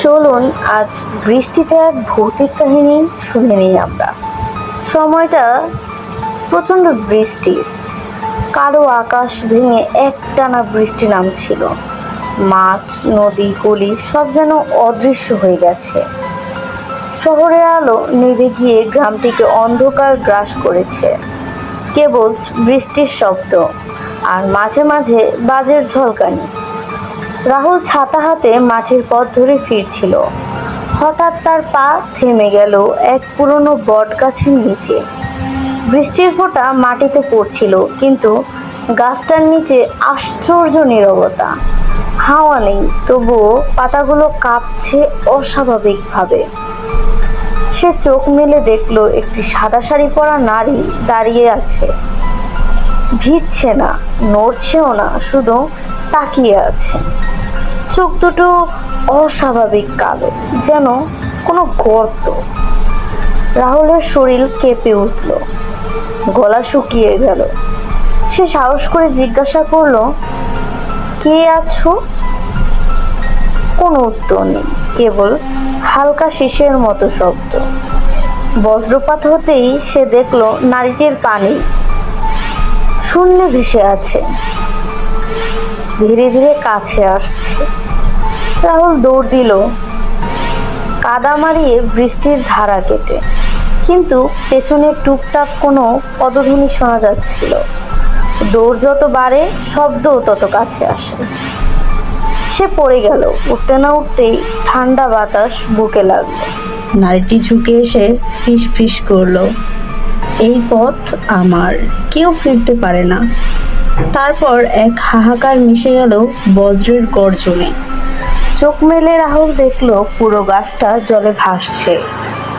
চলুন আজ বৃষ্টিতে এক ভৌতিক কাহিনী শুনে নিই আমরা। সময়টা প্রচণ্ড বৃষ্টির, কালো আকাশ ভেঙে একটানা বৃষ্টি নামছিল। মাঠ, নদী, গলি সব যেন অদৃশ্য হয়ে গেছে। শহরের আলো নিভে গিয়ে গ্রামটিকে অন্ধকার গ্রাস করেছে। কেবল বৃষ্টির শব্দ আর মাঝে মাঝে বাজের ঝলকানি। রাহুল ছাতা হাতে মাঠের পথ ধরে ফিরছিল। হঠাৎ তার পা থেমে গেল এক পুরনো বট গাছের নিচে। বৃষ্টির ফোঁটা মাটিতে পড়ছিল, কিন্তু গাছটার নিচে আশ্চর্য নীরবতা। হাওয়া নেই, তবুও পাতাগুলো কাঁপছে অস্বাভাবিকভাবে। সে চোখ মেলে দেখল একটি সাদা শাড়ি পরা নারী দাঁড়িয়ে আছে। ভিজছে না, নড়ছেও না, শুধু তাকিয়ে আছে। চোখ দুটো অস্বাভাবিক কালো, যেন কোনো গর্ত। রাহুলের শরীর কেঁপে উঠল, গলা শুকিয়ে গেল। সে সাহস করে জিজ্ঞাসা করলো, কে আছো? কোনো উত্তর নেই, কেবল হালকা শিসের মতো শব্দ। বজ্রপাত হতেই সে দেখলো নারীটির পানি শূন্যে ভেসে আছে, ধীরে ধীরে কাছে আসছে। রাহুল দৌড় দিল, কাদা মারিয়ে বৃষ্টির ধারা কেটে, কিন্তু পেছনে টুকটাক কোনো পদধ্বনি শোনা যাচ্ছিল। দৌড় যত বাড়ে, শব্দও তত কাছে আসে। সে পড়ে গেল। উঠতে না উঠতেই ঠান্ডা বাতাস বুকে লাগলো। নারীটি ঝুঁকে এসে ফিস ফিস করলো, এই পথ আমার, কেউ ফিরতে পারে না। তারপর এক হাহাকার মিশে গেল বজ্রের গর্জনে। চোখ মেলে রাহুল দেখলো পুরো গাছটা জলে ভাসছে।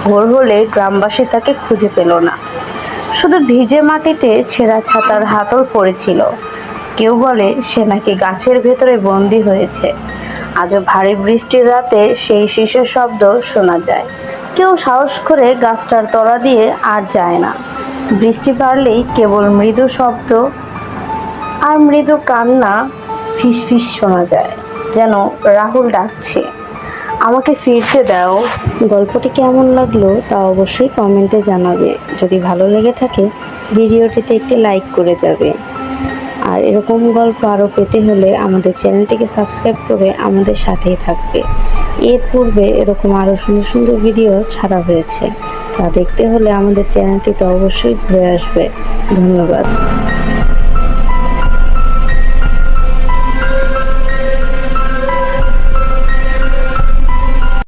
ভোর হলে গ্রামবাসী তাকে খুঁজে পেল না। শুধু ভিজে মাটিতে ছেঁড়া ছাতার হাতল পড়েছিল। কেউ বলে সে নাকি গাছের ভেতরে বন্দি হয়েছে। আজও ভারী বৃষ্টির রাতে সেই শিসের শব্দ শোনা যায়। কেউ সাহস করে গাছটার তলা দিয়ে আর যায় না। বৃষ্টি বাড়লেই কেবল মৃদু শব্দ আর মৃদু কান্না ফিস ফিস শোনা যায়, যেন রাহুল ডাকছে, আমাকে ফিরতে দাও। গল্পটি কেমন লাগলো তা অবশ্যই কমেন্টে জানাবে। যদি ভালো লেগে থাকে ভিডিওটিতে একটি লাইক করে যাবে। আর এরকম গল্প আরও পেতে হলে আমাদের চ্যানেলটিকে সাবস্ক্রাইব করে আমাদের সাথেই থাকবে। এর পূর্বে এরকম আরও সুন্দর সুন্দর ভিডিও ছাড়া হয়েছে, তা দেখতে হলে আমাদের চ্যানেলটিতে অবশ্যই ঘুরে আসবে। ধন্যবাদ।